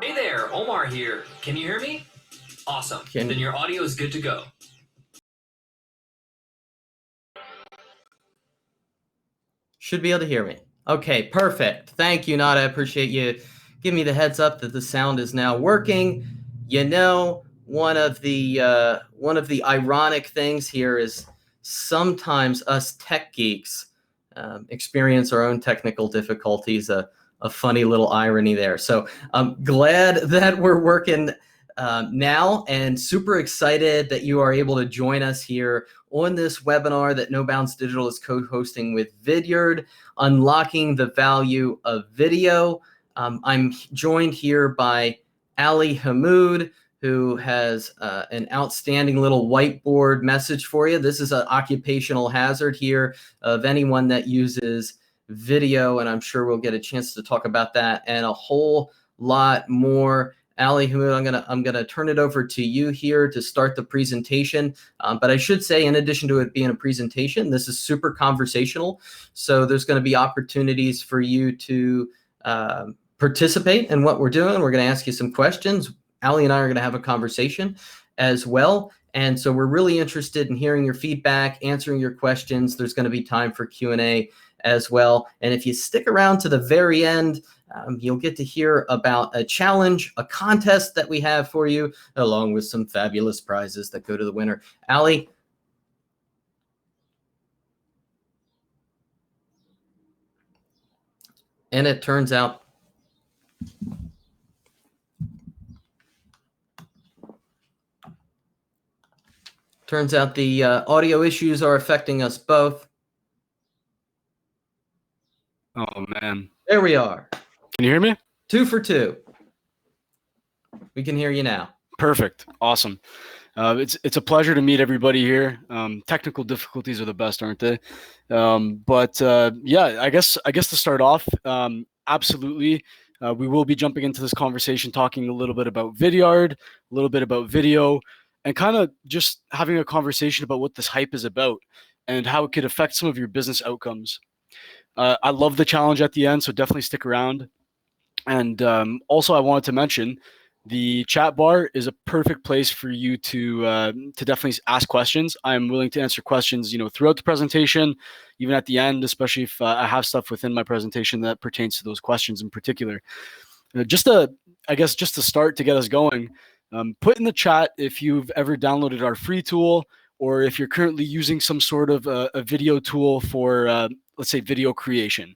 Hey there, Omar here. Can you hear me? Awesome. Then your audio is good to go. Should be able to hear me. Okay, perfect. Thank you, Nada. I appreciate you giving me the heads up that the sound is now working. You know, one of the ironic things here is sometimes us tech geeks experience our own technical difficulties. A funny little irony there. So I'm glad that we're working now, and super excited that you are able to join us here on this webinar that No Bounds Digital is co-hosting with Vidyard, Unlocking the Value of Video. I'm joined here by Ali Hamoud, who has an outstanding little whiteboard message for you. This is an occupational hazard here of anyone that uses video, and I'm sure we'll get a chance to talk about that and a whole lot more. Ali Hamoud, I'm gonna turn it over to you here to start the presentation. But I should say, in addition to it being a presentation, this is super conversational. So there's going to be opportunities for you to participate in what we're doing. We're going to ask you some questions. Ali and I are going to have a conversation as well. And so we're really interested in hearing your feedback, answering your questions. There's going to be time for Q&A as well. And if you stick around to the very end, you'll get to hear about a challenge, a contest that we have for you, along with some fabulous prizes that go to the winner. Ali? And it turns out the audio issues are affecting us both. Oh, man. There we are. Can you hear me? 2 for 2. We can hear you now. Perfect. Awesome. It's a pleasure to meet everybody here. Technical difficulties are the best, aren't they? Yeah, I guess to start off, absolutely. We will be jumping into this conversation, talking a little bit about Vidyard, a little bit about video, and kind of just having a conversation about what this hype is about and how it could affect some of your business outcomes. I love the challenge at the end, so definitely stick around. And also, I wanted to mention the chat bar is a perfect place for you to definitely ask questions. I'm willing to answer questions, throughout the presentation, even at the end, especially if I have stuff within my presentation that pertains to those questions in particular. Just to start to get us going, put in the chat if you've ever downloaded our free tool, or if you're currently using some sort of a video tool for, let's say, video creation.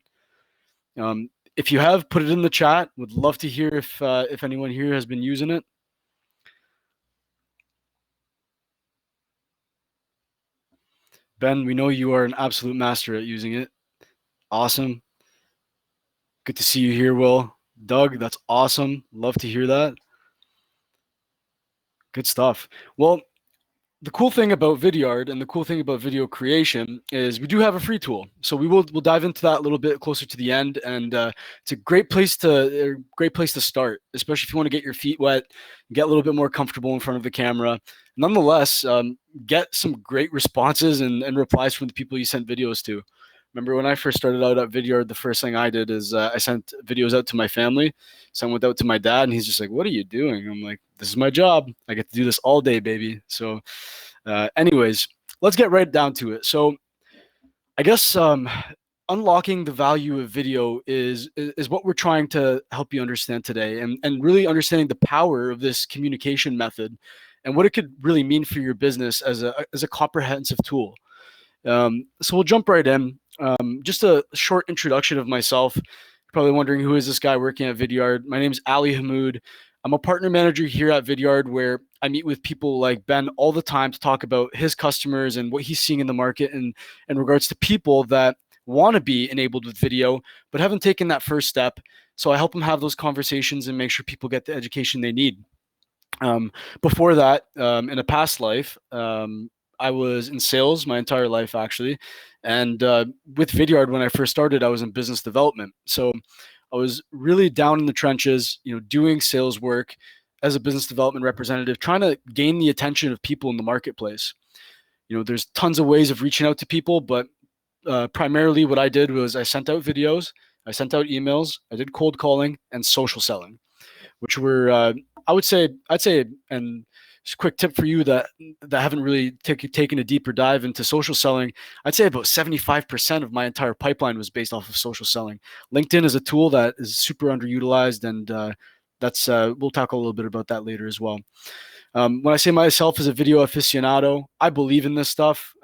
If you have, put it in the chat. Would love to hear if anyone here has been using it. Ben, we know you are an absolute master at using it. Awesome. Good to see you here, Will. Doug, that's awesome. Love to hear that. Good stuff. Well, the cool thing about Vidyard and the cool thing about video creation is we do have a free tool. So we'll dive into that a little bit closer to the end, and it's a great place to start, especially if you want to get your feet wet, get a little bit more comfortable in front of the camera. Nonetheless, get some great responses and replies from the people you sent videos to. Remember when I first started out at Vidyard, the first thing I did is I sent videos out to my family, sent one out to my dad, and he's just like, "What are you doing?" I'm like, "This is my job. I get to do this all day, baby." So anyways, let's get right down to it. So I guess unlocking the value of video is what we're trying to help you understand today, and really understanding the power of this communication method and what it could really mean for your business as a comprehensive tool. So we'll jump right in. Just a short introduction of myself. You're probably wondering, who is this guy working at Vidyard? My name is Ali Hamoud. I'm a partner manager here at Vidyard, where I meet with people like Ben all the time to talk about his customers and what he's seeing in the market and in regards to people that want to be enabled with video but haven't taken that first step. So I help them have those conversations and make sure people get the education they need. Before that, in a past life, I was in sales my entire life, actually. And with Vidyard, when I first started, I was in business development. So I was really down in the trenches, doing sales work as a business development representative, trying to gain the attention of people in the marketplace. There's tons of ways of reaching out to people, but primarily what I did was I sent out videos, I sent out emails, I did cold calling and social selling. which were I'd say, and just a quick tip for you that haven't really taken a deeper dive into social selling. I'd say about 75% of my entire pipeline was based off of social selling. LinkedIn is a tool that is super underutilized, and that's we'll talk a little bit about that later as well. When I say myself as a video aficionado, I believe in this stuff.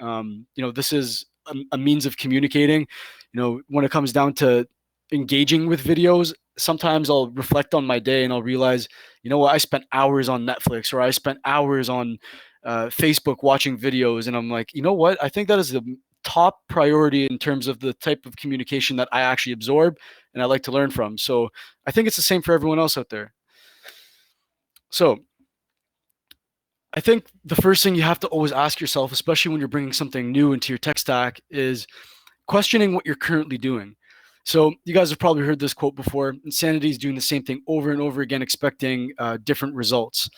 This is a means of communicating. When it comes down to engaging with videos, sometimes I'll reflect on my day and I'll realize, I spent hours on Netflix, or I spent hours on Facebook watching videos. And I'm like, you know what? I think that is the top priority in terms of the type of communication that I actually absorb and I like to learn from. So I think it's the same for everyone else out there. So I think the first thing you have to always ask yourself, especially when you're bringing something new into your tech stack, is questioning what you're currently doing. So you guys have probably heard this quote before: insanity is doing the same thing over and over again, expecting different results.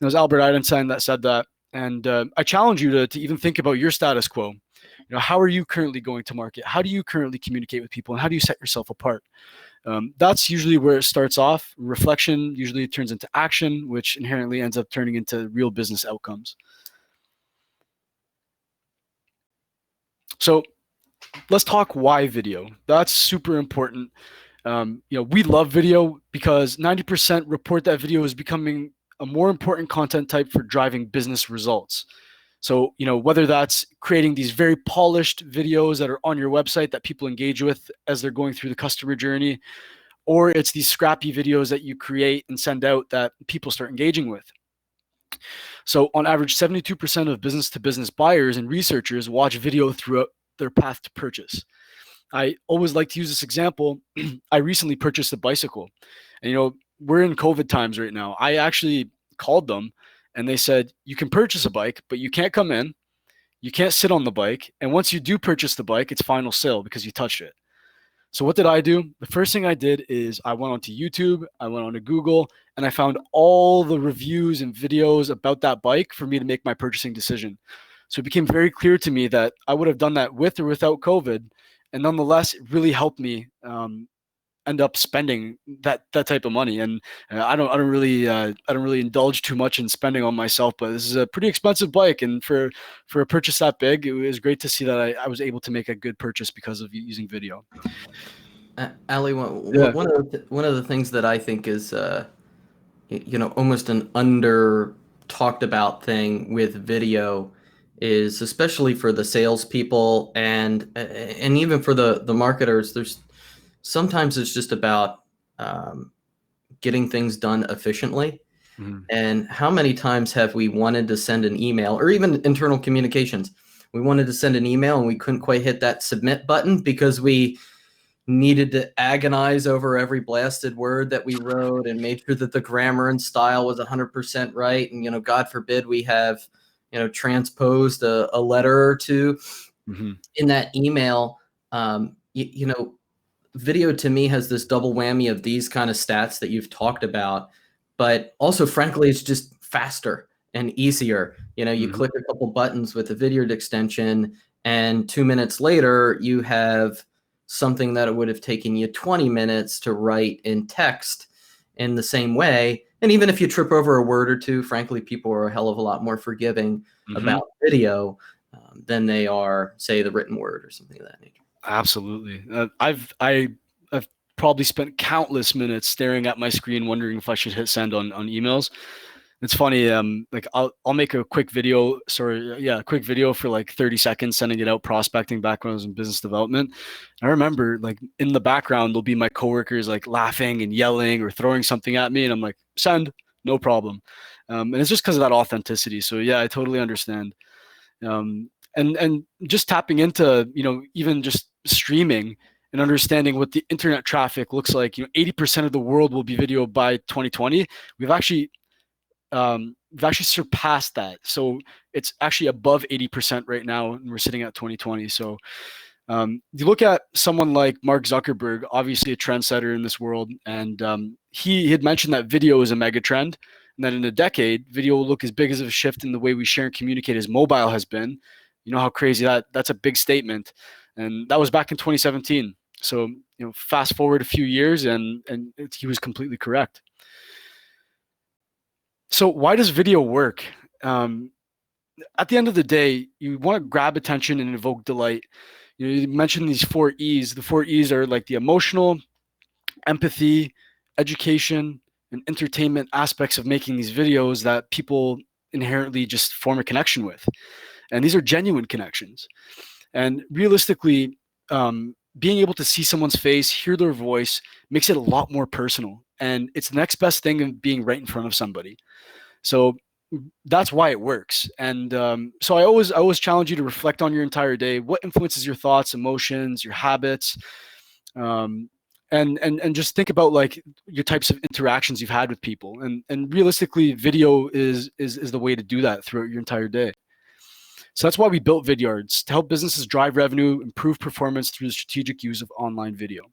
It was Albert Einstein that said that. And I challenge you to even think about your status quo. How are you currently going to market? How do you currently communicate with people? And how do you set yourself apart? That's usually where it starts off. Reflection usually turns into action, which inherently ends up turning into real business outcomes. So let's talk why video. That's super important. We love video because 90% report that video is becoming a more important content type for driving business results. So, whether that's creating these very polished videos that are on your website that people engage with as they're going through the customer journey, or it's these scrappy videos that you create and send out that people start engaging with. So on average, 72% of business-to-business buyers and researchers watch video throughout their path to purchase. I always like to use this example. I recently purchased a bicycle, and we're in COVID times right now. I actually called them and they said, you can purchase a bike, but you can't come in, you can't sit on the bike, and once you do purchase the bike, it's final sale because you touched it. So what did I do? The first thing I did is I went onto YouTube, I went onto Google, and I found all the reviews and videos about that bike for me to make my purchasing decision. So it became very clear to me that I would have done that with or without COVID, and nonetheless, it really helped me end up spending that type of money. And I don't really indulge too much in spending on myself, but this is a pretty expensive bike, and for a purchase that big, it was great to see that I was able to make a good purchase because of using video. Ali, one of the things that I think is almost an under talked about thing with video is, especially for the salespeople and even for the marketers, sometimes it's just about getting things done efficiently. Mm-hmm. And how many times have we wanted to send an email, or even internal communications? We wanted to send an email and we couldn't quite hit that submit button because we needed to agonize over every blasted word that we wrote and made sure that the grammar and style was 100% right. And, God forbid we have, transposed a letter or two mm-hmm. in that email. Video to me has this double whammy of these kind of stats that you've talked about, but also, frankly, it's just faster and easier. You mm-hmm. click a couple buttons with a video extension, and 2 minutes later, you have something that it would have taken you 20 minutes to write in text in the same way. And even if you trip over a word or two, frankly, people are a hell of a lot more forgiving mm-hmm. about video than they are, say, the written word or something of that nature. Absolutely. I've probably spent countless minutes staring at my screen wondering if I should hit send on emails. It's funny, I'll make a quick video, quick video for like 30 seconds, sending it out prospecting back when I was in business development. I remember like in the background, there'll be my coworkers like laughing and yelling or throwing something at me. And I'm like, send, no problem. And it's just because of that authenticity. So yeah, I totally understand. And just tapping into, even just streaming and understanding what the internet traffic looks like. 80% of the world will be video by 2020. We've actually surpassed that. So it's actually above 80% right now, and we're sitting at 2020. So you look at someone like Mark Zuckerberg, obviously a trendsetter in this world, and he had mentioned that video is a mega trend, and that in a decade, video will look as big as a shift in the way we share and communicate as mobile has been. You know how crazy that's a big statement. And that was back in 2017. So, fast forward a few years and he was completely correct. So why does video work? At the end of the day, you want to grab attention and evoke delight. You mentioned these 4 E's. The 4 E's are like the emotional, empathy, education, and entertainment aspects of making these videos that people inherently just form a connection with. And these are genuine connections. And realistically, being able to see someone's face, hear their voice, makes it a lot more personal. And it's the next best thing of being right in front of somebody. So that's why it works. And so I always challenge you to reflect on your entire day. What influences your thoughts, emotions, your habits, and just think about like your types of interactions you've had with people. And realistically, video is the way to do that throughout your entire day. So that's why we built Vidyards, to help businesses drive revenue, improve performance through the strategic use of online video.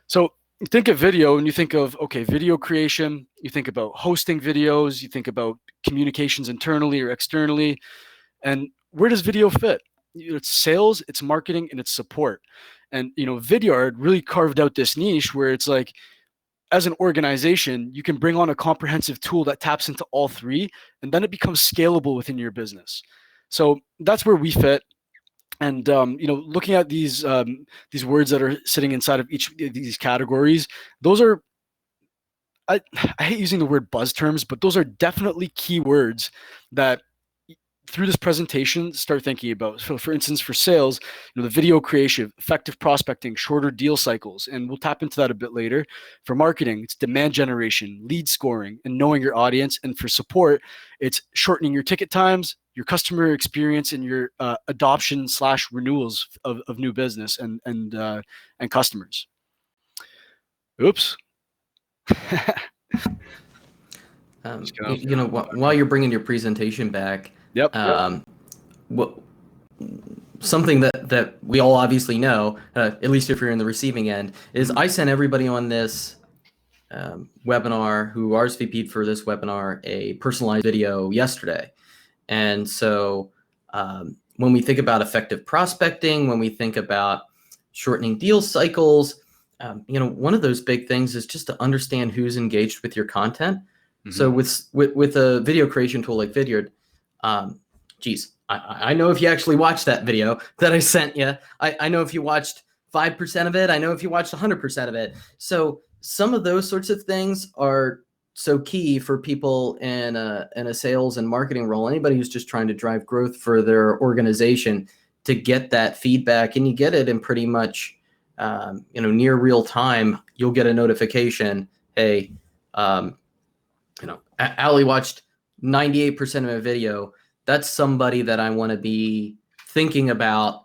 So you think of video and you think of, okay, video creation, you think about hosting videos, you think about communications internally or externally. And where does video fit? It's sales, it's marketing, and it's support. And, Vidyard really carved out this niche where it's like, as an organization, you can bring on a comprehensive tool that taps into all three, and then it becomes scalable within your business. So that's where we fit. And looking at these words that are sitting inside of each of these categories, those are, I hate using the word buzz terms, but those are definitely key words that through this presentation start thinking about. So for instance, for sales, the video creation, effective prospecting, shorter deal cycles, and we'll tap into that a bit later. For marketing, it's demand generation, lead scoring, and knowing your audience. And for support, it's shortening your ticket times, your customer experience, and your adoption / renewals of new business and customers. Oops. While you're bringing your presentation back, Yep. Something that we all obviously know, at least if you're in the receiving end, is I sent everybody on this webinar who RSVP'd for this webinar a personalized video yesterday. And so when we think about effective prospecting, when we think about shortening deal cycles, one of those big things is just to understand who's engaged with your content. Mm-hmm. So with a video creation tool like Vidyard, I know if you actually watched that video that I sent you. I know if you watched 5% of it. I know if you watched 100% of it. So some of those sorts of things are so key for people in a sales and marketing role. Anybody who's just trying to drive growth for their organization, to get that feedback, and you get it in pretty much near real time. You'll get a notification. Hey, Ali watched 98% of a video. That's somebody that I want to be thinking about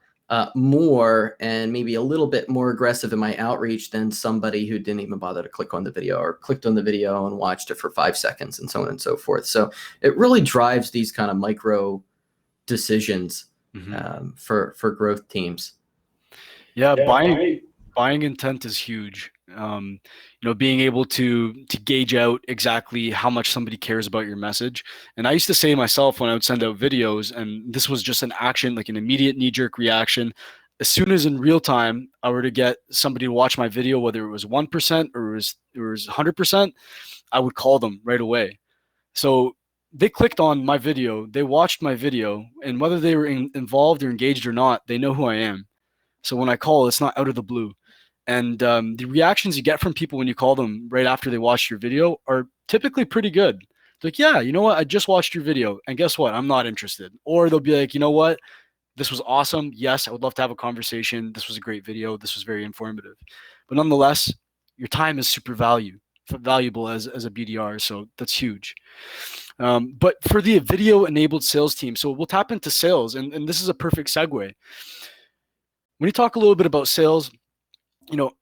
more, and maybe a little bit more aggressive in my outreach than somebody who didn't even bother to click on the video, or clicked on the video and watched it for 5 seconds, and so on and so forth. So it really drives these kind of micro decisions for growth teams. Yeah, buying intent is huge. Being able to gauge out exactly how much somebody cares about your message. And I used to say myself when I would send out videos, and this was just an action, like an immediate knee-jerk reaction. As soon as in real time I were to get somebody to watch my video, whether it was 1% or it was 100%, I would call them right away. So they clicked on my video, they watched my video, and whether they were involved or engaged or not, they know who I am. So when I call, it's not out of the blue. And the reactions you get from people when you call them right after they watch your video are typically pretty good. They're like, yeah, you know what? I just watched your video, and guess what? I'm not interested. Or they'll be like, you know what? This was awesome. Yes, I would love to have a conversation. This was a great video. This was very informative. But nonetheless, your time is super valuable as a BDR. So that's huge. But for the video-enabled sales team, so we'll tap into sales, and this is a perfect segue. When you talk a little bit about sales,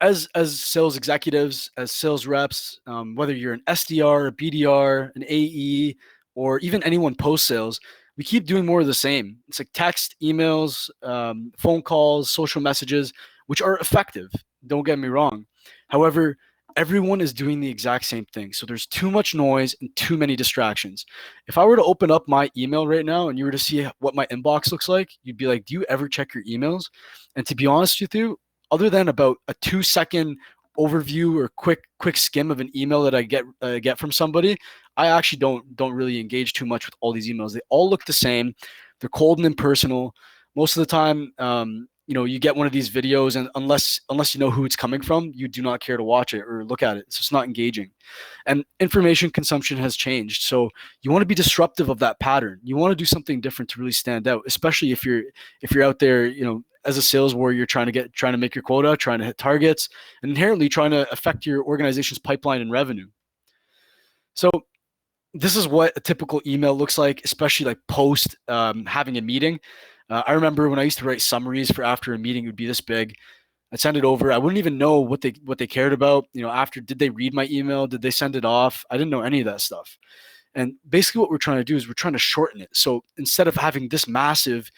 as sales executives, as sales reps, whether you're an SDR, a BDR, an AE, or even anyone post-sales, we keep doing more of the same. It's like text, emails, phone calls, social messages, which are effective. Don't get me wrong. However, everyone is doing the exact same thing. So there's too much noise and too many distractions. If I were to open up my email right now and you were to see what my inbox looks like, you'd be like, do you ever check your emails? And to be honest with you, other than about a 2-second overview or quick skim of an email that I get from somebody, I actually don't really engage too much with all these emails. They all look the same. They're cold and impersonal. Most of the time, you get one of these videos, and unless you know who it's coming from, you do not care to watch it or look at it. So it's not engaging. And information consumption has changed. So you want to be disruptive of that pattern. You want to do something different to really stand out, especially if you're out there, as a sales warrior, trying to make your quota, trying to hit targets, and inherently trying to affect your organization's pipeline and revenue. So this is what a typical email looks like, especially like post having a meeting. I remember when I used to write summaries for after a meeting, it would be this big. I'd send it over. I wouldn't even know what they cared about. After, did they read my email? Did they send it off? I didn't know any of that stuff. And basically what we're trying to do is we're trying to shorten it. So instead of having this massive,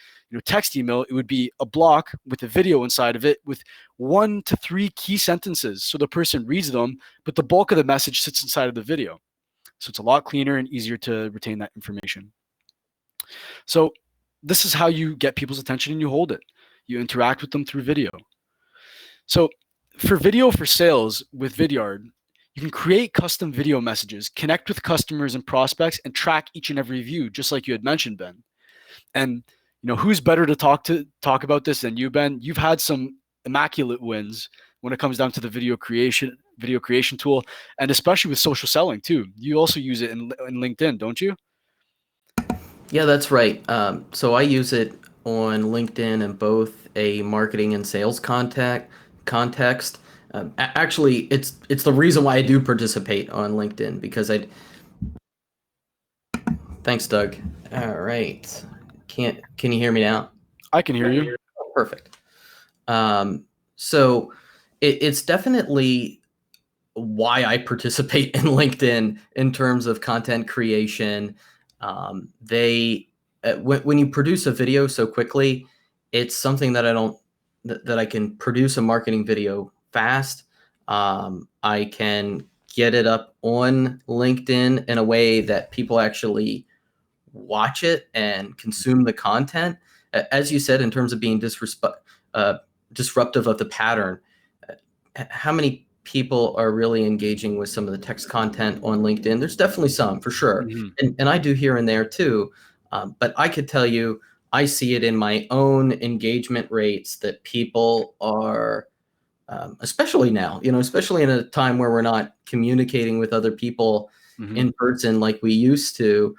text email, it would be a block with a video inside of it with 1 to 3 key sentences. So the person reads them, but the bulk of the message sits inside of the video. So it's a lot cleaner and easier to retain that information. So this is how you get people's attention and you hold it. You interact with them through video. So for video for sales with Vidyard, you can create custom video messages, connect with customers and prospects, and track each and every view, just like you had mentioned, Ben. And who's better to talk about this than you, Ben? You've had some immaculate wins when it comes down to the video creation tool, and especially with social selling too. You also use it in LinkedIn, don't you? Yeah, that's right. So I use it on LinkedIn in both a marketing and sales context. Actually, it's the reason why I do participate on LinkedIn, because Thanks, Doug. All right. Can you hear me now? I can hear you. Oh, perfect. So it's definitely why I participate in LinkedIn in terms of content creation. When you produce a video so quickly, it's something that I can produce a marketing video fast. I can get it up on LinkedIn in a way that people actually watch it and consume the content. As you said, in terms of being disruptive of the pattern, how many people are really engaging with some of the text content on LinkedIn? There's definitely some, for sure. Mm-hmm. And I do here and there too. But I could tell you, I see it in my own engagement rates that people are, especially now, especially in a time where we're not communicating with other people in person like we used to.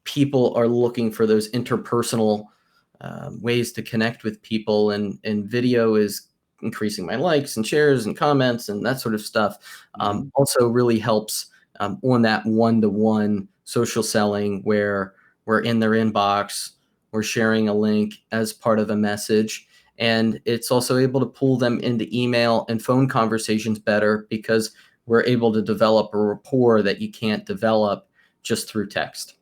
People are looking for those interpersonal ways to connect with people, and video is increasing my likes and shares and comments and that sort of stuff. Also really helps on that one-to-one social selling, where we're in their inbox, we're sharing a link as part of a message, and it's also able to pull them into email and phone conversations better, because we're able to develop a rapport that you can't develop just through text.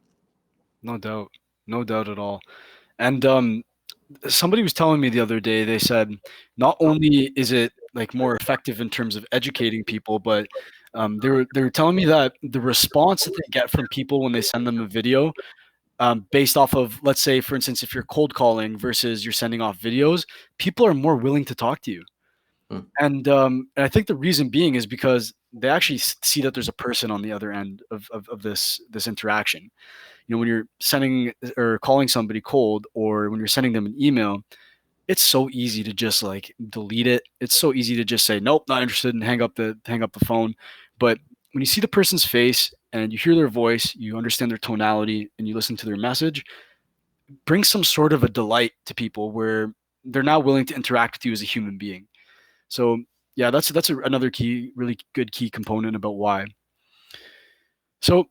No doubt at all. And somebody was telling me the other day, they said not only is it like more effective in terms of educating people, but they were telling me that the response that they get from people when they send them a video, based off of, let's say, for instance, if you're cold calling versus you're sending off videos, people are more willing to talk to you. And I think the reason being is because they actually see that there's a person on the other end of this interaction. When you're sending or calling somebody cold, or when you're sending them an email, it's so easy to just like delete it. It's so easy to just say, nope, not interested, and hang up the phone. But when you see the person's face and you hear their voice, you understand their tonality, and you listen to their message, bring some sort of a delight to people where they're now willing to interact with you as a human being. So yeah, that's another really good key component about why. So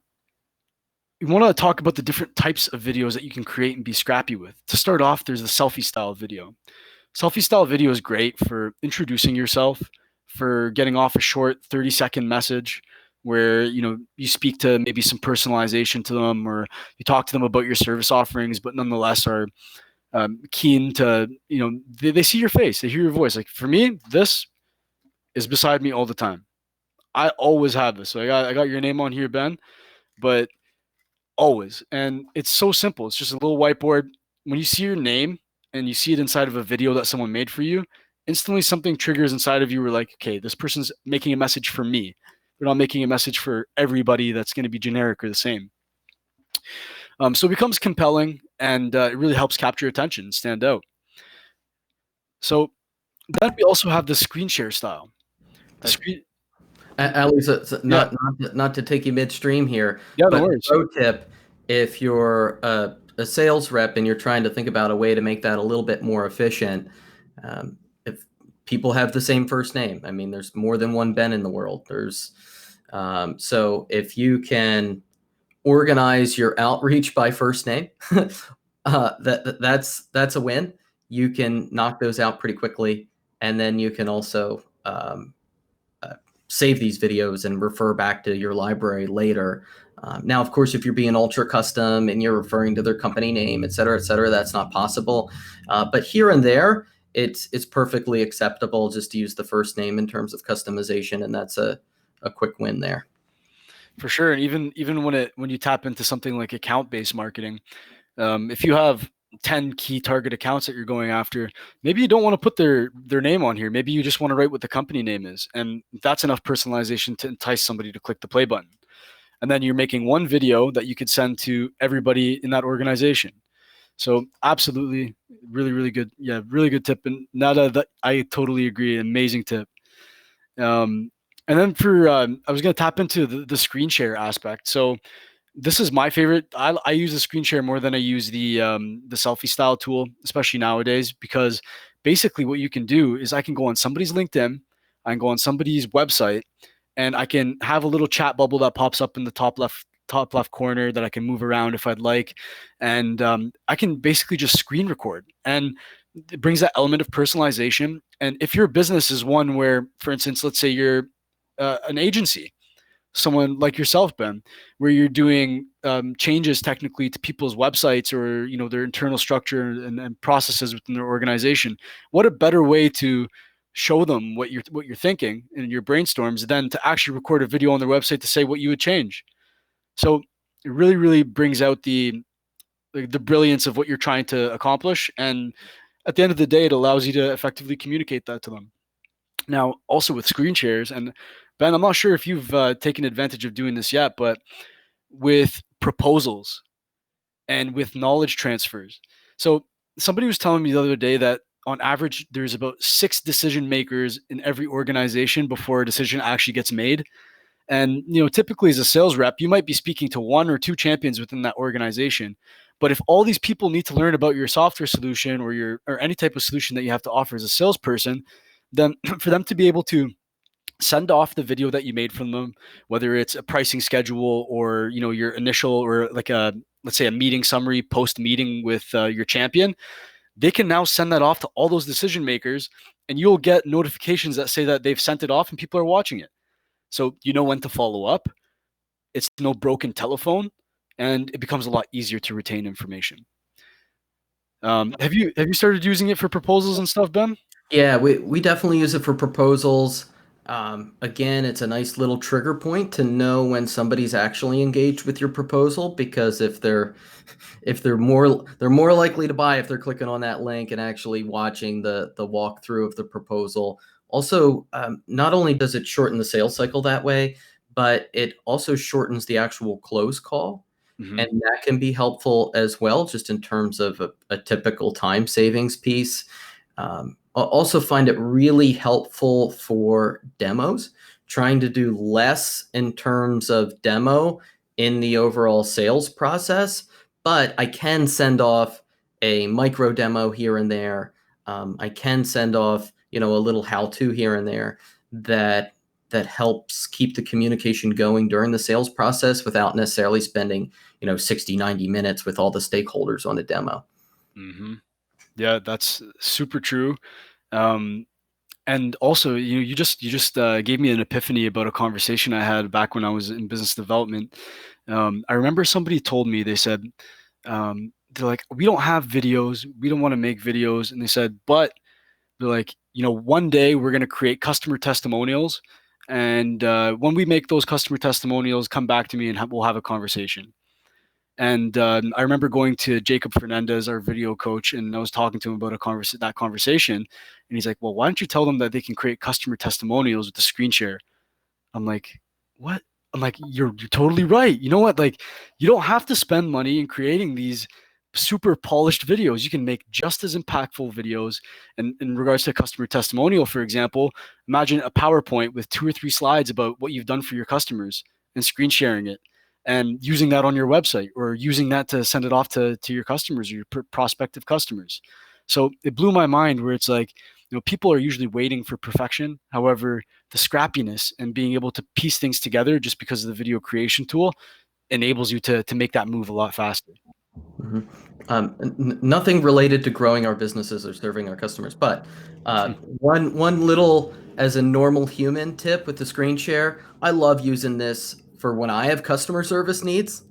we want to talk about the different types of videos that you can create and be scrappy with. To start off, there's the selfie style video. Selfie style video is great for introducing yourself, for getting off a short 30-second message where you speak to maybe some personalization to them, or you talk to them about your service offerings, but nonetheless are keen to, they see your face, they hear your voice. Like for me, this is beside me all the time. I always have this. So I got your name on here, Ben, but always. And it's so simple. It's just a little whiteboard. When you see your name and you see it inside of a video that someone made for you, instantly something triggers inside of you. We're like, okay, this person's making a message for me. They're not making a message for everybody that's going to be generic or the same. So it becomes compelling, and it really helps capture attention, stand out. So then we also have the screen share style. The screen, At least yeah, not to take you midstream here, yeah, no but worries. pro tip: if you're a sales rep and you're trying to think about a way to make that a little bit more efficient, if people have the same first name, I mean, there's more than one Ben in the world. So if you can organize your outreach by first name, that's a win. You can knock those out pretty quickly, and then you can also save these videos and refer back to your library later. Now, of course, if you're being ultra custom and you're referring to their company name, et cetera, that's not possible. But here and there, it's perfectly acceptable just to use the first name in terms of customization, and that's a quick win there. For sure. And even when you tap into something like account-based marketing, if you have 10 key target accounts that you're going after, maybe you don't want to put their name on here. Maybe you just want to write what the company name is. And that's enough personalization to entice somebody to click the play button. And then you're making one video that you could send to everybody in that organization. So absolutely, really, really good. Yeah, really good tip. And Nada, that I totally agree. Amazing tip. And then I was going to tap into the screen share aspect. So this is my favorite. I use the screen share more than I use the selfie style tool, especially nowadays, because basically what you can do is I can go on somebody's LinkedIn, I can go on somebody's website, and I can have a little chat bubble that pops up in the top left corner that I can move around if I'd like, and I can basically just screen record, and it brings that element of personalization. And if your business is one where, for instance, let's say you're an agency, someone like yourself, Ben, where you're doing changes technically to people's websites or their internal structure and processes within their organization, what a better way to show them what you're thinking in your brainstorms than to actually record a video on their website to say what you would change. So it really, really brings out the brilliance of what you're trying to accomplish, and at the end of the day, it allows you to effectively communicate that to them. Now, also with screen shares, and Ben, I'm not sure if you've taken advantage of doing this yet, but with proposals and with knowledge transfers. So somebody was telling me the other day that on average, there's about 6 decision makers in every organization before a decision actually gets made. And typically as a sales rep, you might be speaking to 1 or 2 champions within that organization. But if all these people need to learn about your software solution or any type of solution that you have to offer as a salesperson, then for them to be able to send off the video that you made from them, whether it's a pricing schedule or your initial or like let's say a meeting summary post meeting with your champion, they can now send that off to all those decision makers, and you'll get notifications that say that they've sent it off and people are watching it. So you know when to follow up. It's no broken telephone, and it becomes a lot easier to retain information. Have you started using it for proposals and stuff, Ben? Yeah, we definitely use it for proposals. Again, it's a nice little trigger point to know when somebody's actually engaged with your proposal, because if they're more likely to buy if they're clicking on that link and actually watching the walkthrough of the proposal. Also, not only does it shorten the sales cycle that way, but it also shortens the actual close call. Mm-hmm. And that can be helpful as well, just in terms of a typical time savings piece. I also find it really helpful for demos, trying to do less in terms of demo in the overall sales process, but I can send off a micro demo here and there. I can send off, a little how-to here and there that helps keep the communication going during the sales process without necessarily spending, 60, 90 minutes with all the stakeholders on a demo. Mm-hmm. Yeah, that's super true. And also, you just gave me an epiphany about a conversation I had back when I was in business development. I remember somebody told me, they said, they're like, we don't have videos, we don't want to make videos, and they said, but they're like, one day we're going to create customer testimonials, and when we make those customer testimonials, come back to me and we'll have a conversation. And I remember going to Jacob Fernandez, our video coach, and I was talking to him about that conversation. And he's like, well, why don't you tell them that they can create customer testimonials with the screen share? I'm like, what? I'm like, you're totally right. You know what? Like, you don't have to spend money in creating these super polished videos. You can make just as impactful videos. And in regards to a customer testimonial, for example, imagine a PowerPoint with 2 or 3 slides about what you've done for your customers and screen sharing it and using that on your website, or using that to send it off to your customers or your prospective customers. So it blew my mind, where it's like, people are usually waiting for perfection. However, the scrappiness and being able to piece things together just because of the video creation tool enables you to make that move a lot faster. Nothing related to growing our businesses or serving our customers, but one little, as a normal human, tip with the screen share. I love using this for when I have customer service needs.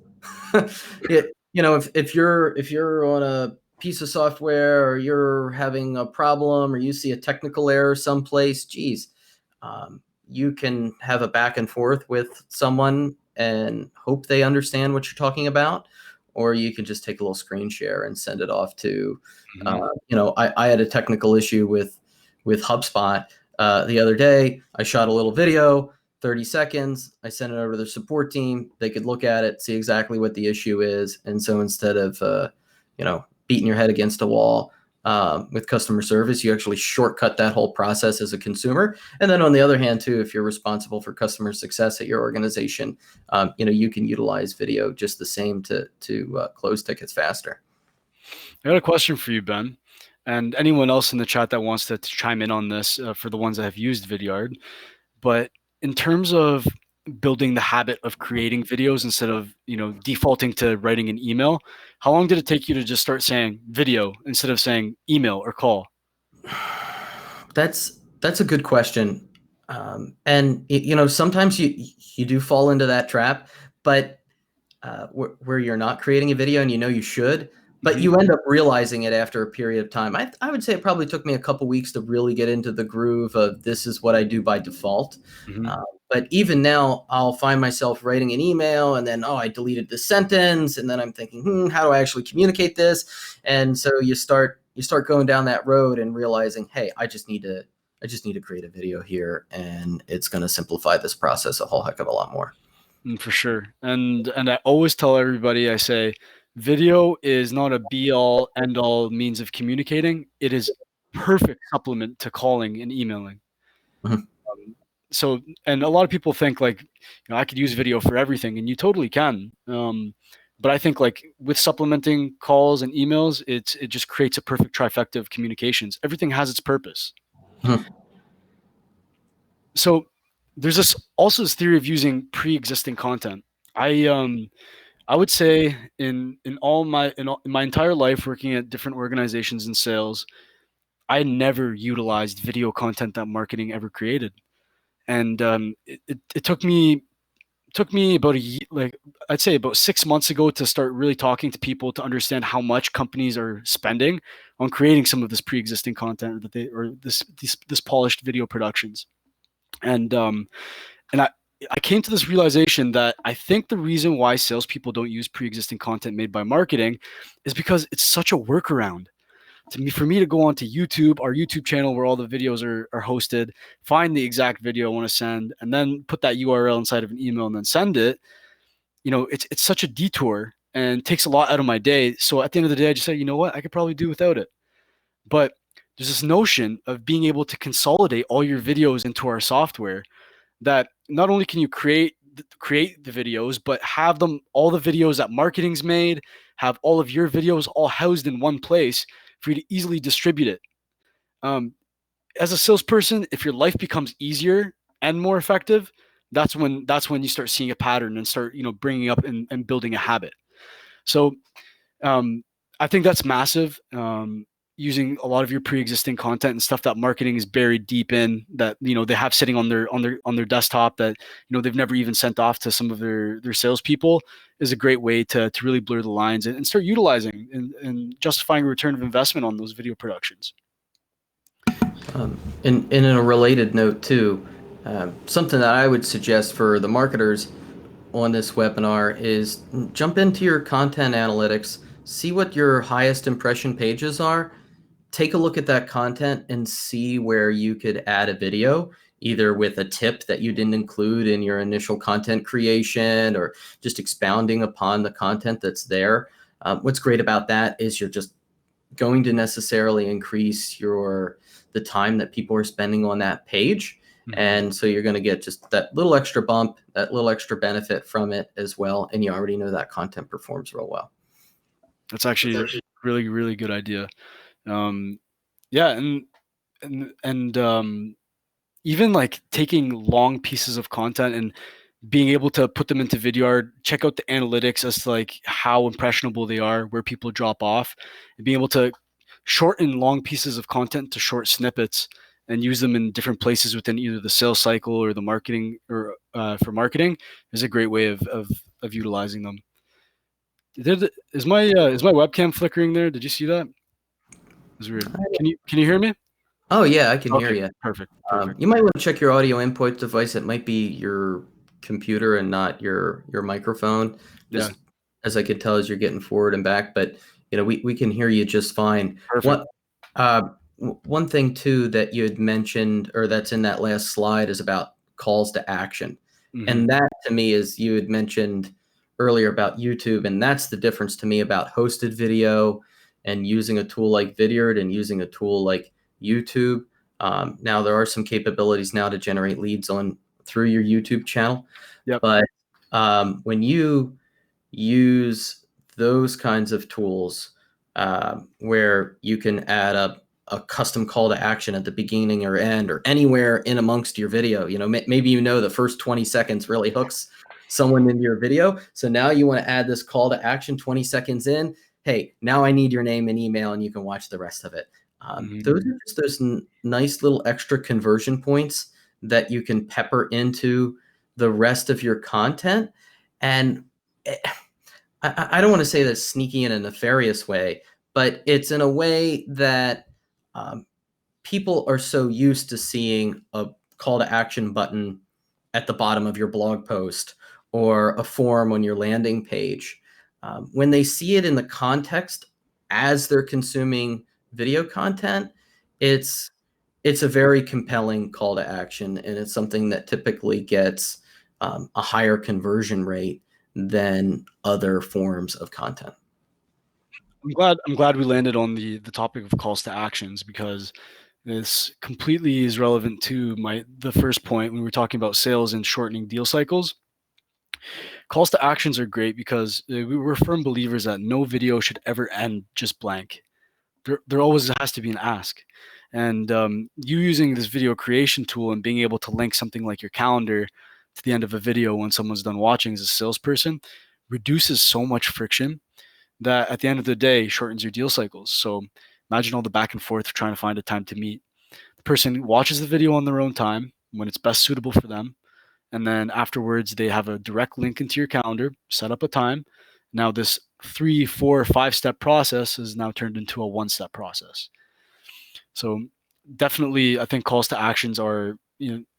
If you're on a piece of software, or you're having a problem, or you see a technical error someplace, geez, you can have a back and forth with someone and hope they understand what you're talking about. Or you can just take a little screen share and send it off to, I had a technical issue with HubSpot the other day. I shot a little video, 30 seconds. I sent it over to their support team. They could look at it, see exactly what the issue is. And so instead of, beating your head against a wall with customer service, you actually shortcut that whole process as a consumer. And then on the other hand, too, if you're responsible for customer success at your organization, you can utilize video just the same to close tickets faster. I got a question for you, Ben, and anyone else in the chat that wants to chime in on this, for the ones that have used Vidyard. But in terms of building the habit of creating videos instead of defaulting to writing an email, how long did it take you to just start saying video instead of saying email or call? That's a good question. And sometimes you do fall into that trap, but where you're not creating a video and you should, but you end up realizing it after a period of time. I would say it probably took me a couple weeks to really get into the groove of this is what I do by default. But even now, I'll find myself writing an email and then, I deleted this sentence. And then I'm thinking, how do I actually communicate this? And so you start going down that road and realizing, hey, I just need to create a video here, and it's going to simplify this process a whole heck of a lot more. For sure. And I always tell everybody, I say, video is not a be-all, end-all means of communicating. It is perfect supplement to calling and emailing. And a lot of people think like, I could use video for everything, and you totally can. But I think like with supplementing calls and emails, it just creates a perfect trifecta of communications. Everything has its purpose. So there's this theory of using pre-existing content. I would say in my entire life working at different organizations in sales, I never utilized video content that marketing ever created. And it took me about a year, like I'd say about 6 months ago, to start really talking to people to understand how much companies are spending on creating some of this pre-existing content or this polished video productions. And I came to this realization that I think the reason why salespeople don't use pre-existing content made by marketing is because it's such a workaround. For me to go onto YouTube, our YouTube channel where all the videos are hosted, find the exact video I want to send, and then put that URL inside of an email and then send it, it's such a detour and takes a lot out of my day. So at the end of the day, I just said, you know what, I could probably do without it. But there's this notion of being able to consolidate all your videos into our software, that not only can you create the videos, but have all the videos that marketing's made, have all of your videos all housed in one place for you to easily distribute it. As a salesperson, if your life becomes easier and more effective, that's when you start seeing a pattern and start bringing up and building a habit. So I think that's massive. Using a lot of your pre-existing content and stuff that marketing is buried deep in, that they have sitting on their desktop, that they've never even sent off to some of their salespeople, is a great way to really blur the lines and start utilizing and justifying a return of investment on those video productions. In a related note too, something that I would suggest for the marketers, on this webinar is jump into your content analytics, see what your highest impression pages are, take a look at that content and see where you could add a video, either with a tip that you didn't include in your initial content creation or just expounding upon the content that's there. What's great about that is you're just going to necessarily increase the time that people are spending on that page. Mm-hmm. And so you're going to get just that little extra bump, that little extra benefit from it as well. And you already know that content performs real well. That's actually a really, really good idea. Yeah. And even like taking long pieces of content and being able to put them into Vidyard, check out the analytics as to like how impressionable they are, where people drop off, and being able to shorten long pieces of content to short snippets and use them in different places within either the sales cycle or the marketing or for marketing is a great way of utilizing them. Is my webcam flickering there? Did you see that? It's weird. Can you hear me? Oh yeah, I can hear you. Perfect. You might want to check your audio input device. It might be your computer and not your microphone. Just as I could tell as you're getting forward and back, but we can hear you just fine. Perfect. One thing too that you had mentioned, or that's in that last slide, is about calls to action. Mm-hmm. And that to me is, you had mentioned earlier about YouTube, and that's the difference to me about hosted video and using a tool like Vidyard and using a tool like YouTube. Now there are some capabilities now to generate leads through your YouTube channel. Yep. But when you use those kinds of tools where you can add a custom call to action at the beginning or end or anywhere in amongst your video, maybe the first 20 seconds really hooks someone into your video. So now you want to add this call to action 20 seconds in. Hey, now I need your name and email, and you can watch the rest of it. Those are just those nice little extra conversion points that you can pepper into the rest of your content. And I don't want to say that's sneaky in a nefarious way, but it's in a way that people are so used to seeing a call to action button at the bottom of your blog post or a form on your landing page. When they see it in the context as they're consuming video content, it's a very compelling call to action, and it's something that typically gets a higher conversion rate than other forms of content. I'm glad we landed on the topic of calls to actions, because this completely is relevant to the first point when we were talking about sales and shortening deal cycles. Calls to actions are great because we're firm believers that no video should ever end just blank. There always has to be an ask. And you using this video creation tool and being able to link something like your calendar to the end of a video when someone's done watching as a salesperson reduces so much friction that at the end of the day shortens your deal cycles. So imagine all the back and forth trying to find a time to meet. The person watches the video on their own time when it's best suitable for them. And then afterwards, they have a direct link into your calendar, set up a time. Now this 3, 4, 5-step process is now turned into a 1-step process. So definitely, I think calls to actions are,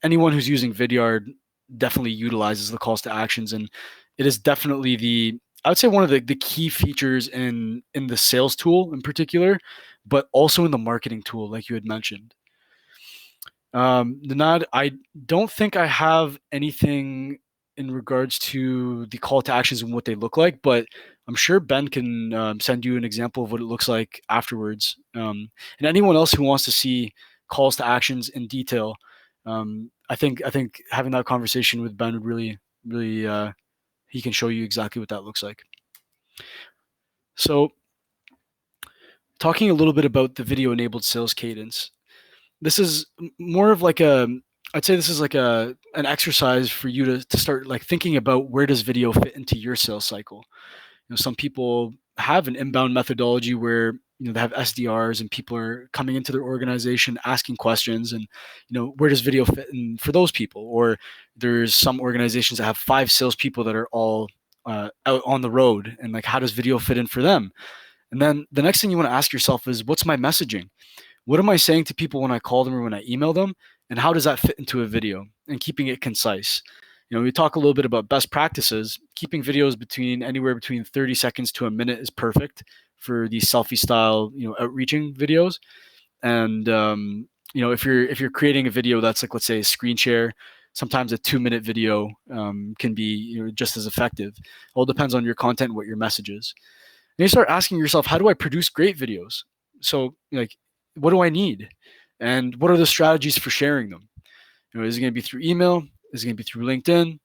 anyone who's using Vidyard definitely utilizes the calls to actions. And it is definitely I would say one of the key features in the sales tool in particular, but also in the marketing tool, like you had mentioned. Nanad, I don't think I have anything in regards to the call to actions and what they look like, but I'm sure Ben can send you an example of what it looks like afterwards. And anyone else who wants to see calls to actions in detail, I think having that conversation with Ben would really he can show you exactly what that looks like. So talking a little bit about the video enabled sales cadence, this is more of like I'd say this is like an exercise for you to start like thinking about, where does video fit into your sales cycle? Some people have an inbound methodology where they have SDRs and people are coming into their organization asking questions, and where does video fit in for those people? Or there's some organizations that have 5 salespeople that are all out on the road, and like, how does video fit in for them? And then the next thing you want to ask yourself is, what's my messaging? What am I saying to people when I call them or when I email them? And how does that fit into a video? And keeping it concise. We talk a little bit about best practices. Keeping videos anywhere between 30 seconds to a minute is perfect for these selfie style, outreaching videos. And if you're creating a video that's like, let's say, a screen share, sometimes a 2-minute video can be just as effective. It all depends on your content and what your message is. And you start asking yourself, how do I produce great videos? So like, what do I need? And what are the strategies for sharing them? Is it going to be through email? Is it going to be through LinkedIn?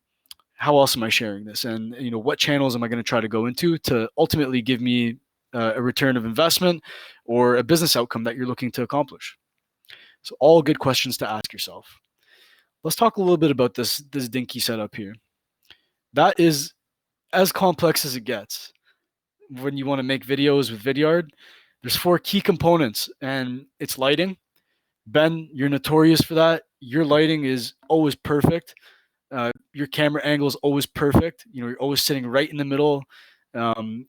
How else am I sharing this? And what channels am I going to try to go into to ultimately give me a return of investment or a business outcome that you're looking to accomplish? So all good questions to ask yourself. Let's talk a little bit about this dinky setup here. That is as complex as it gets. When you want to make videos with Vidyard, there's 4 key components, and it's lighting. Ben, you're notorious for that. Your lighting is always perfect. Your camera angle is always perfect. You're always sitting right in the middle. And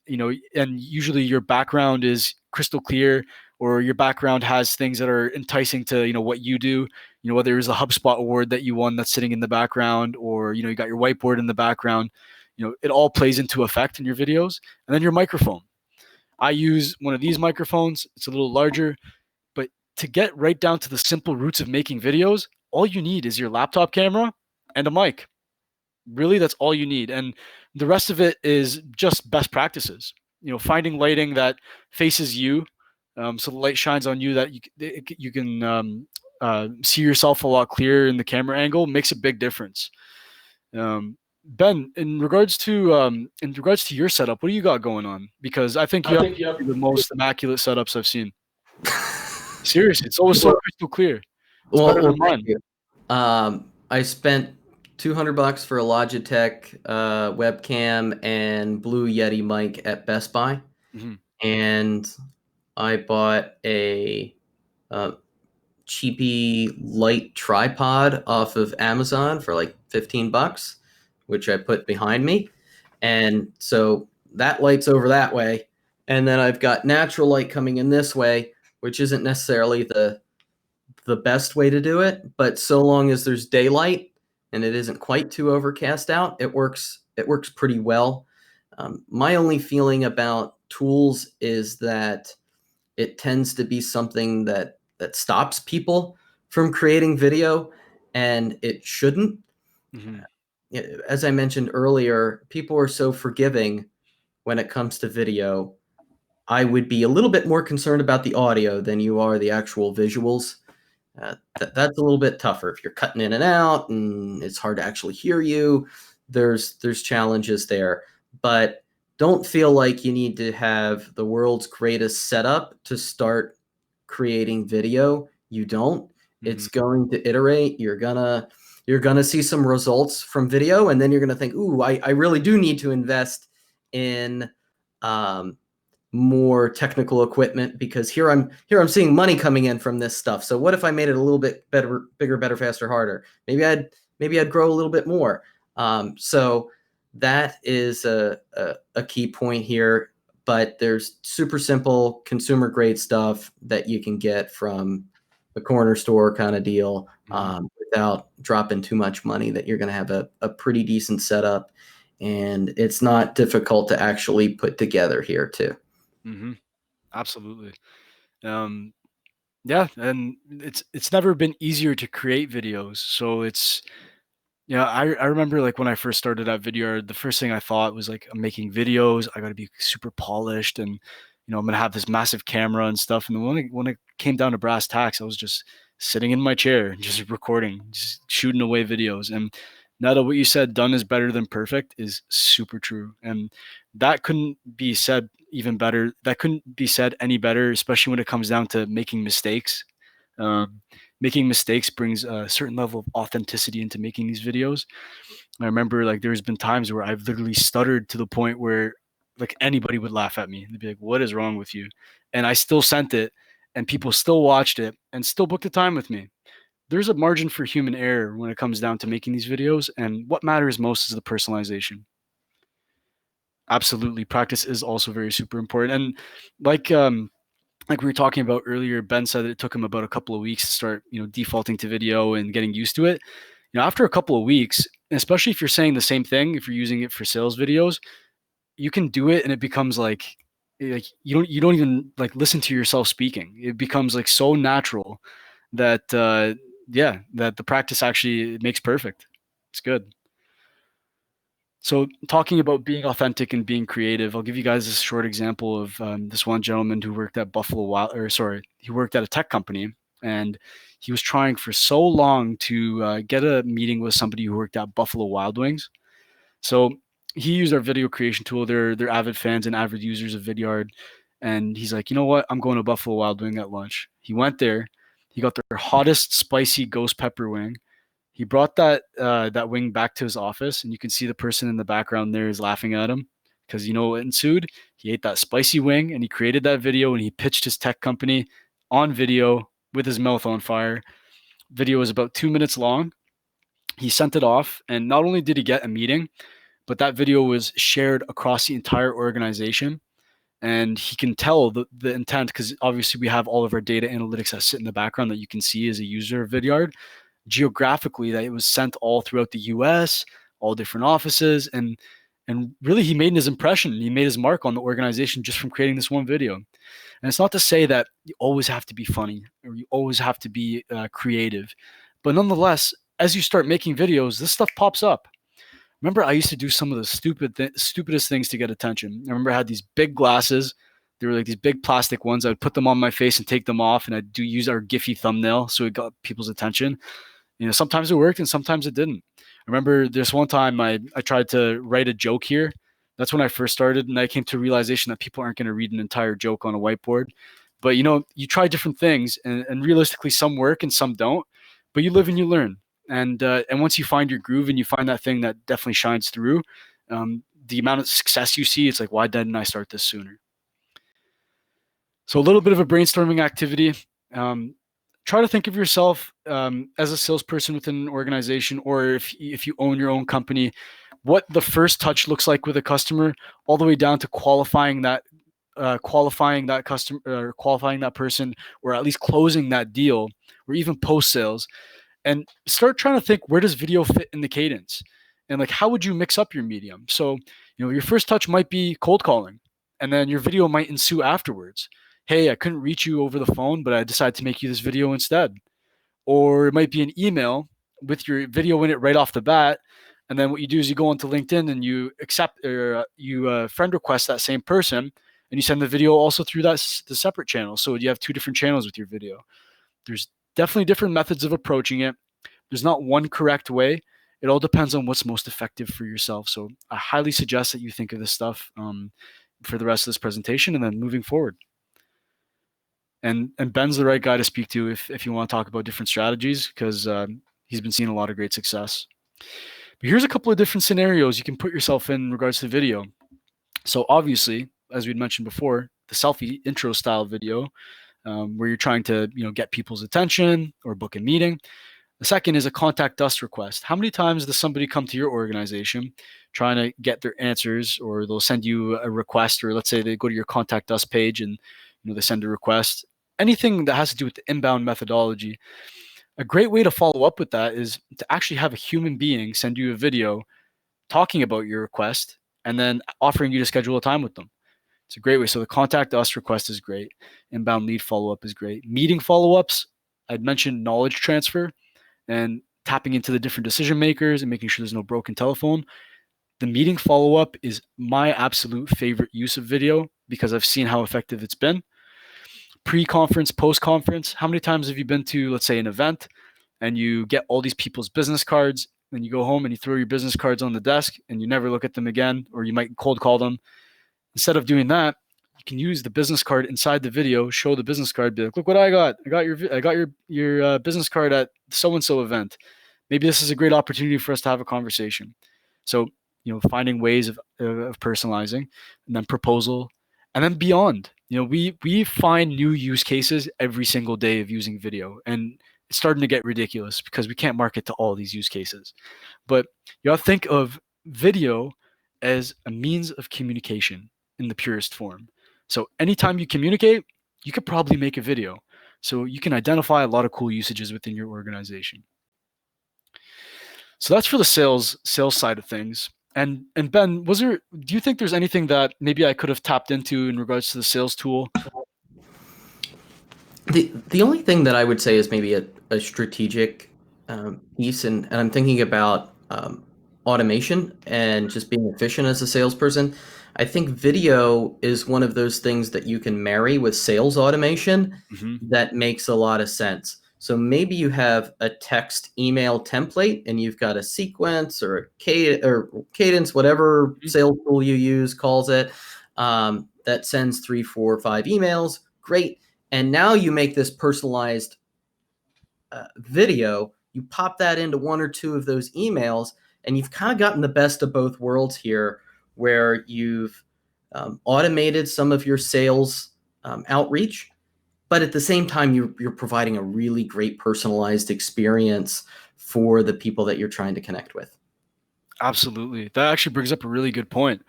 usually your background is crystal clear, or your background has things that are enticing to, what you do. Whether it's a HubSpot award that you won that's sitting in the background, or, you got your whiteboard in the background, it all plays into effect in your videos. And then your microphone. I use one of these microphones. It's a little larger, but to get right down to the simple roots of making videos, all you need is your laptop camera and a mic. Really, that's all you need. And the rest of it is just best practices. Finding lighting that faces you, so the light shines on you, that you can see yourself a lot clearer in the camera angle, makes a big difference. Ben, in regards to your setup, what do you got going on? Because I think you have the most immaculate setups I've seen. Seriously, it's always so crystal clear. It's better than mine. I spent $200 for a Logitech webcam and Blue Yeti mic at Best Buy, and I bought a cheapy light tripod off of Amazon for like $15, which I put behind me, and so that light's over that way, and then I've got natural light coming in this way, which isn't necessarily the best way to do it, but so long as there's daylight and it isn't quite too overcast out, it works pretty well. My only feeling about tools is that it tends to be something that stops people from creating video, and it shouldn't. As I mentioned earlier, people are so forgiving when it comes to video. I would be a little bit more concerned about the audio than you are the actual visuals. That's a little bit tougher. If you're cutting in and out and it's hard to actually hear you, there's challenges there. But don't feel like you need to have the world's greatest setup to start creating video. You don't. It's going to iterate. You're gonna see some results from video, and then you're gonna think, ooh, I really do need to invest in more technical equipment, because here I'm seeing money coming in from this stuff. So what if I made it a little bit better, bigger, better, faster, harder? Maybe I'd grow a little bit more. So that is a key point here. But there's super simple consumer grade stuff that you can get from the corner store kind of deal, without dropping too much money, that you're going to have a pretty decent setup, and it's not difficult to actually put together here too. Absolutely. Yeah, and it's never been easier to create videos. So it's, I remember like when I first started at Vidyard, the first thing I thought was like, I'm making videos, I got to be super polished, and I'm gonna have this massive camera and stuff. And then when it came down to brass tacks, I was just sitting in my chair, just recording, just shooting away videos. And now that what you said, done is better than perfect, is super true. And that couldn't be said even better. That couldn't be said any better, especially when it comes down to making mistakes. Making mistakes brings a certain level of authenticity into making these videos. I remember like there's been times where I've literally stuttered to the point where like anybody would laugh at me. They'd be like, "What is wrong with you?" And I still sent it, and people still watched it and still booked the time with me. There's a margin for human error when it comes down to making these videos, and what matters most is the personalization. Absolutely, practice is also very super important. And like we were talking about earlier, Ben said that it took him about a couple of weeks to start, defaulting to video and getting used to it. After a couple of weeks, especially if you're saying the same thing, if you're using it for sales videos, you can do it and it becomes like you don't even like listen to yourself speaking. It becomes like so natural that that the practice actually makes perfect. It's good. So talking about being authentic and being creative, I'll give you guys this short example of this one gentleman who worked at he worked at a tech company, and he was trying for so long to get a meeting with somebody who worked at Buffalo Wild Wings. So he used our video creation tool. They're avid fans and avid users of Vidyard, and he's like, you know what? I'm going to Buffalo Wild Wing at lunch. He went there. He got their hottest spicy ghost pepper wing. He brought that wing back to his office, and you can see the person in the background there is laughing at him because you know what ensued? He ate that spicy wing, and he created that video, and he pitched his tech company on video with his mouth on fire. Video was about 2 minutes long. He sent it off, and not only did he get a meeting, but that video was shared across the entire organization. And he can tell the intent because obviously we have all of our data analytics that sit in the background that you can see as a user of Vidyard geographically, that it was sent all throughout the US, all different offices, and really he made his impression. He made his mark on the organization just from creating this one video. And it's not to say that you always have to be funny or you always have to be creative, but nonetheless, as you start making videos, this stuff pops up. Remember, I used to do some of the stupidest things to get attention. I remember I had these big glasses. They were like these big plastic ones. I would put them on my face and take them off, and I'd use our Giphy thumbnail so it got people's attention. You know, sometimes it worked and sometimes it didn't. I remember this one time I tried to write a joke here. That's when I first started, and I came to a realization that people aren't going to read an entire joke on a whiteboard. But, you know, you try different things, and realistically some work and some don't. But you live and you learn. And once you find your groove and you find that thing that definitely shines through, the amount of success you see, it's like, why didn't I start this sooner? So a little bit of a brainstorming activity. Try to think of yourself as a salesperson within an organization, or if you own your own company, what the first touch looks like with a customer, all the way down to qualifying that customer, or qualifying that person, or at least closing that deal, or even post sales. And start trying to think, where does video fit in the cadence? And like, how would you mix up your medium? So, you know, your first touch might be cold calling, and then your video might ensue afterwards. Hey, I couldn't reach you over the phone, but I decided to make you this video instead. Or it might be an email with your video in it right off the bat. And then what you do is you go onto LinkedIn and you accept, or you friend request that same person, and you send the video also through the separate channel. So you have two different channels with your video. There's definitely different methods of approaching it. There's not one correct way. It all depends on what's most effective for yourself. So I highly suggest that you think of this stuff for the rest of this presentation and then moving forward. And Ben's the right guy to speak to if you want to talk about different strategies, because he's been seeing a lot of great success. But here's a couple of different scenarios you can put yourself in regards to video. So obviously, as we'd mentioned before, the selfie intro style video, where you're trying to get people's attention or book a meeting. The second is a contact us request. How many times does somebody come to your organization trying to get their answers, or they'll send you a request, or let's say they go to your contact us page and they send a request. Anything that has to do with the inbound methodology. A great way to follow up with that is to actually have a human being send you a video talking about your request and then offering you to schedule a time with them. It's a great way. So the contact us request is great. Inbound lead follow-up is great. Meeting follow-ups, I'd mentioned knowledge transfer and tapping into the different decision makers and making sure there's no broken telephone. The meeting follow-up is my absolute favorite use of video because I've seen how effective it's been. Pre-conference, post-conference, how many times have you been to, let's say, an event and you get all these people's business cards, and you go home and you throw your business cards on the desk and you never look at them again, or you might cold call them? Instead of doing that, you can use the business card inside the video, show the business card, be like, look what I got. I got your business card at so-and-so event. Maybe this is a great opportunity for us to have a conversation. So, finding ways of personalizing, and then proposal, and then beyond. We find new use cases every single day of using video, and it's starting to get ridiculous because we can't market to all these use cases. But you have to think of video as a means of communication in the purest form. So anytime you communicate, you could probably make a video. So you can identify a lot of cool usages within your organization. So that's for the sales side of things. And Ben, do you think there's anything that maybe I could have tapped into in regards to the sales tool? The only thing that I would say is maybe a strategic piece, and I'm thinking about automation and just being efficient as a salesperson. I think video is one of those things that you can marry with sales automation that makes a lot of sense. So maybe you have a text email template and you've got a sequence or cadence, whatever sales tool you use calls it, that sends 3, 4, 5 emails. Great. And now you make this personalized video, you pop that into 1 or 2 of those emails, and you've kind of gotten the best of both worlds here, where you've automated some of your sales outreach, but at the same time, you're providing a really great personalized experience for the people that you're trying to connect with. Absolutely. That actually brings up a really good point.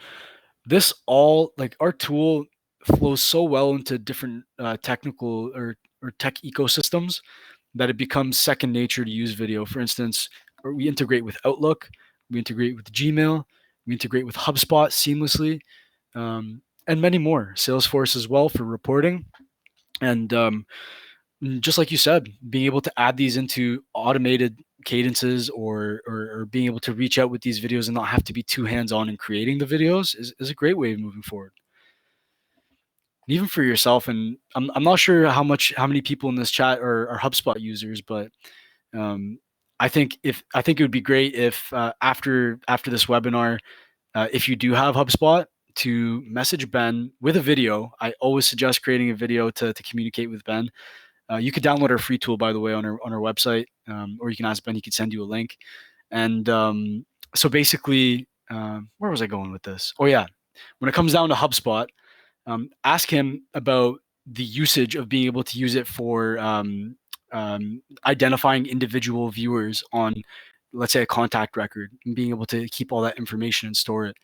Our tool flows so well into different technical or tech ecosystems that it becomes second nature to use video. For instance, we integrate with Outlook, we integrate with Gmail, we integrate with HubSpot seamlessly, and many more. Salesforce as well for reporting. And just like you said, being able to add these into automated cadences or being able to reach out with these videos and not have to be too hands-on in creating the videos is a great way of moving forward. And even for yourself, and I'm not sure how many people in this chat are HubSpot users, but I think it would be great if after this webinar, if you do have HubSpot, to message Ben with a video. I always suggest creating a video to communicate with Ben. You could download our free tool, by the way, on our website, or you can ask Ben. He could send you a link. And so basically, where was I going with this? Oh yeah, when it comes down to HubSpot, ask him about the usage of being able to use it for identifying individual viewers on, let's say, a contact record, and being able to keep all that information and store it.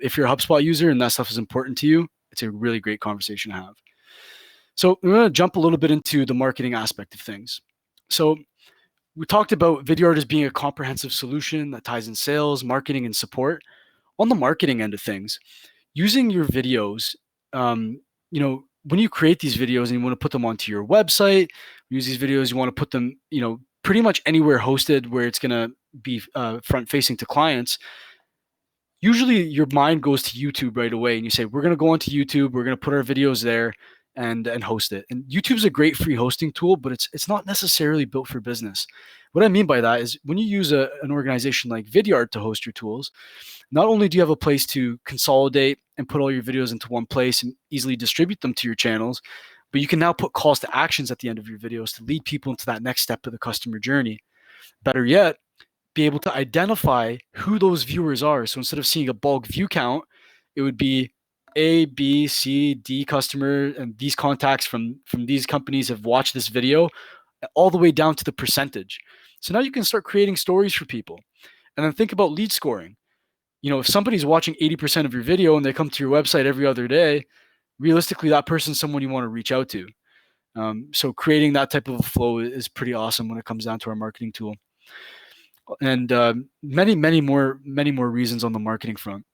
If you're a HubSpot user and that stuff is important to you, it's a really great conversation to have. So we're going to jump a little bit into the marketing aspect of things. So we talked about video art as being a comprehensive solution that ties in sales, marketing, and support. On the marketing end of things, using your videos, when you create these videos and you want to put them onto your website, use these videos, you want to put them, pretty much anywhere hosted where it's going to be front facing to clients. Usually your mind goes to YouTube right away and you say, we're going to go onto YouTube, we're going to put our videos there and host it. And YouTube's a great free hosting tool, but it's not necessarily built for business. What I mean by that is when you use an organization like Vidyard to host your tools, not only do you have a place to consolidate and put all your videos into one place and easily distribute them to your channels, but you can now put calls to actions at the end of your videos to lead people into that next step of the customer journey. Better yet, be able to identify who those viewers are. So instead of seeing a bulk view count, it would be A, B, C, D customer, and these contacts from these companies have watched this video, all the way down to the percentage. So now you can start creating stories for people. And then think about lead scoring. If somebody's watching 80% of your video and they come to your website every other day, realistically, that person's someone you want to reach out to. So creating that type of a flow is pretty awesome when it comes down to our marketing tool. And many more reasons on the marketing front.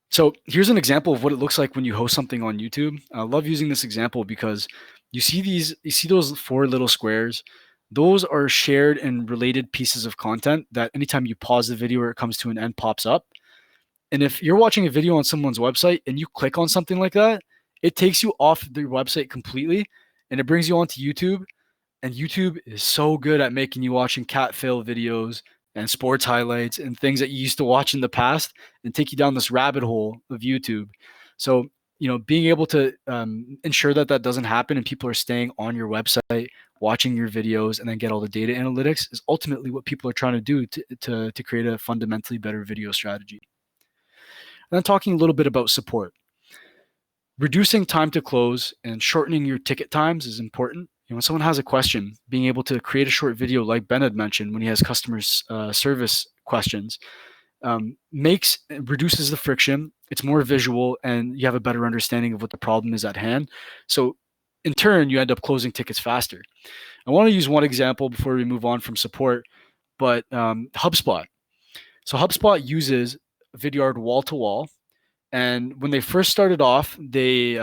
So here's an example of what it looks like when you host something on YouTube. I love using this example because you see those 4 little squares. Those are shared and related pieces of content that anytime you pause the video or it comes to an end pops up. And if you're watching a video on someone's website and you click on something like that, it takes you off their website completely and it brings you onto YouTube. And YouTube is so good at making you watching cat fail videos and sports highlights and things that you used to watch in the past and take you down this rabbit hole of YouTube. So, being able to ensure that doesn't happen and people are staying on your website, watching your videos, and then get all the data analytics is ultimately what people are trying to do to create a fundamentally better video strategy. And then talking a little bit about support. Reducing time to close and shortening your ticket times is important. When someone has a question, being able to create a short video like Ben had mentioned when he has customer service questions reduces the friction. It's more visual and you have a better understanding of what the problem is at hand. So in turn, you end up closing tickets faster. I want to use one example before we move on from support, but HubSpot. So HubSpot uses Vidyard wall-to-wall. And when they first started off, they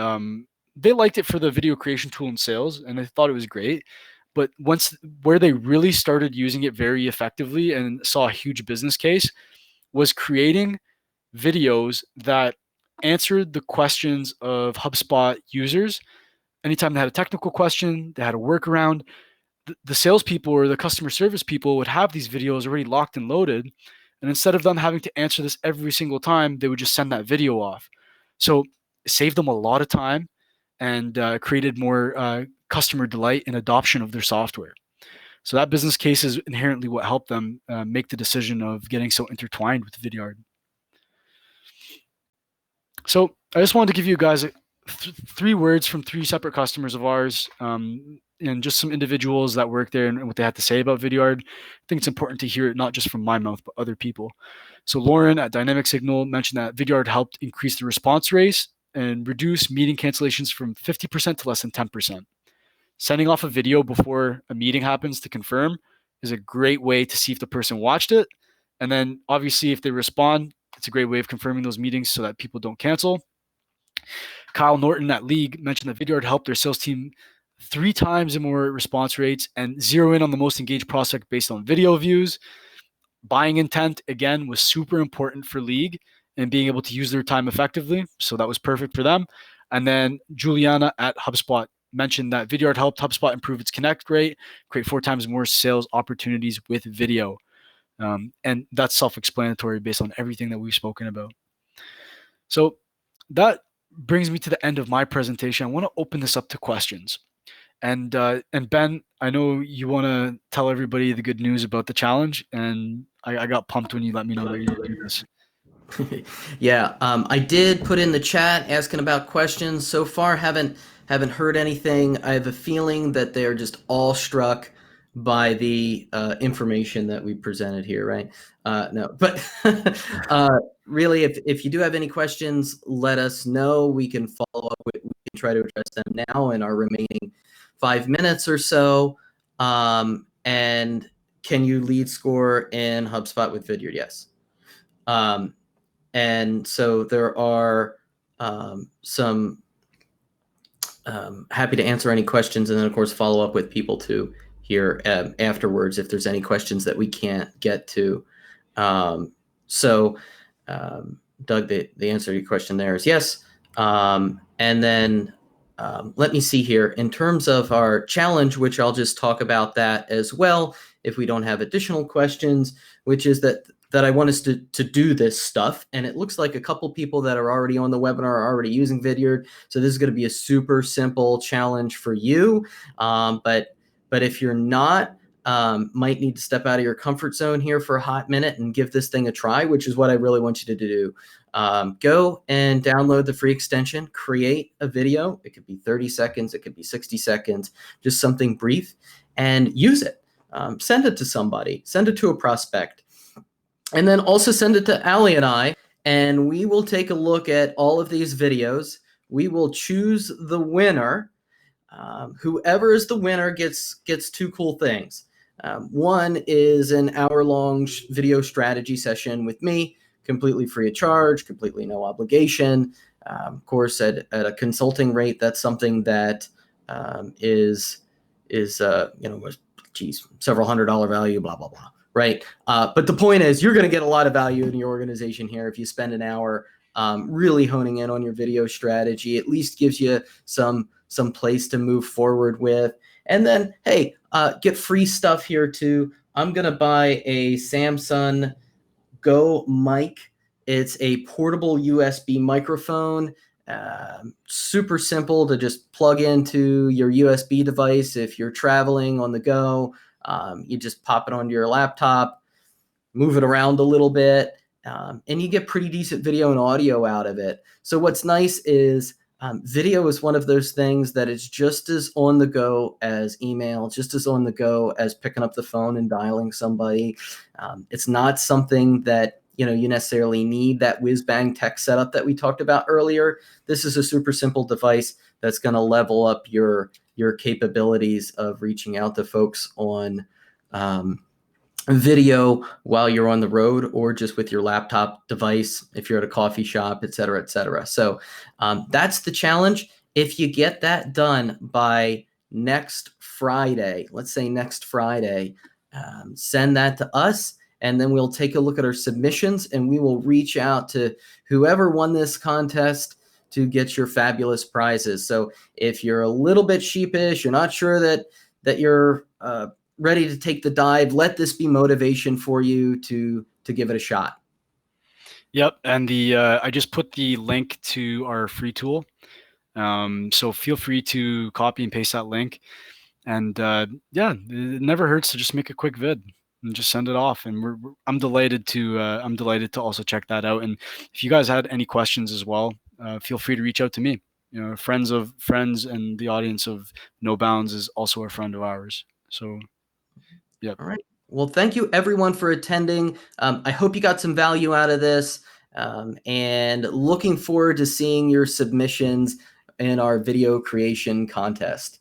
liked it for the video creation tool in sales, and they thought it was great. But where they really started using it very effectively and saw a huge business case was creating videos that answered the questions of HubSpot users. Anytime they had a technical question, they had a workaround, the salespeople or the customer service people would have these videos already locked and loaded. And instead of them having to answer this every single time, they would just send that video off. So it saved them a lot of time and created more customer delight and adoption of their software. So that business case is inherently what helped them make the decision of getting so intertwined with Vidyard. So I just wanted to give you guys three words from three separate customers of ours, and just some individuals that work there and what they had to say about Vidyard. I think it's important to hear it not just from my mouth, but other people. So Lauren at Dynamic Signal mentioned that Vidyard helped increase the response rates and reduce meeting cancellations from 50% to less than 10%. Sending off a video before a meeting happens to confirm is a great way to see if the person watched it. And then obviously if they respond, it's a great way of confirming those meetings so that people don't cancel. Kyle Norton at League mentioned that Vidyard helped their sales team 3 times more response rates and zero in on the most engaged prospect based on video views. Buying intent, again, was super important for League and being able to use their time effectively. So that was perfect for them. And then Juliana at HubSpot mentioned that Vidyard helped HubSpot improve its connect rate, create 4 times more sales opportunities with video. And that's self-explanatory based on everything that we've spoken about. So that brings me to the end of my presentation. I want to open this up to questions. And Ben, I know you want to tell everybody the good news about the challenge, and I got pumped when you let me know that you would do this. Yeah, I did put in the chat asking about questions. So far, haven't heard anything. I have a feeling that they're just all struck by the information that we presented here, right? No, but really, if you do have any questions, let us know. We can follow up with. We can try to address them now in our remaining 5 minutes or so. And can you lead score in HubSpot with Vidyard? Yes. And so there are some happy to answer any questions, and then of course follow up with people too here afterwards if there's any questions that we can't get to. So Doug, the answer to your question there is yes. And then let me see here in terms of our challenge, which I'll just talk about that as well if we don't have additional questions, which is that I want us to do this stuff. And it looks like a couple people that are already on the webinar are already using Vidyard. So this is going to be a super simple challenge for you. But if you're not, might need to step out of your comfort zone here for a hot minute and give this thing a try, which is what I really want you to do. Go and download the free extension, create a video. It could be 30 seconds. It could be 60 seconds, just something brief, and use it. Send it to somebody, send it to a prospect. And then also send it to Ali and I, and we will take a look at all of these videos. We will choose the winner. Whoever is the winner gets 2 cool things. One is an hour-long video strategy session with me, completely free of charge, completely no obligation. Of course, at a consulting rate, that's something that is several $100 value, blah, blah, blah. Right. But the point is you're going to get a lot of value in your organization here if you spend an hour really honing in on your video strategy. At least gives you some place to move forward with. And then, hey, get free stuff here too. I'm going to buy a Samsung Go mic. It's a portable USB microphone. Super simple to just plug into your USB device if you're traveling on the go. You just pop it onto your laptop, move it around a little bit, and you get pretty decent video and audio out of it. So what's nice is video is one of those things that is just as on the go as email, just as on the go as picking up the phone and dialing somebody. It's not something that you necessarily need that whiz-bang tech setup that we talked about earlier. This is a super simple device that's going to level up your capabilities of reaching out to folks on video while you're on the road or just with your laptop device if you're at a coffee shop, et cetera, et cetera. So that's the challenge. If you get that done by next Friday, let's say next Friday, send that to us, and then we'll take a look at our submissions, and we will reach out to whoever won this contest to get your fabulous prizes. So if you're a little bit sheepish, you're not sure that you're ready to take the dive, let this be motivation for you to give it a shot. Yep, and I just put the link to our free tool. So feel free to copy and paste that link. And yeah, it never hurts to just make a quick vid and just send it off. And I'm delighted to also check that out. And if you guys had any questions as well, feel free to reach out to me. You know, friends and the audience of No Bounds is also a friend of ours. So, yeah. All right. Well, thank you everyone for attending. I hope you got some value out of this, and looking forward to seeing your submissions in our video creation contest.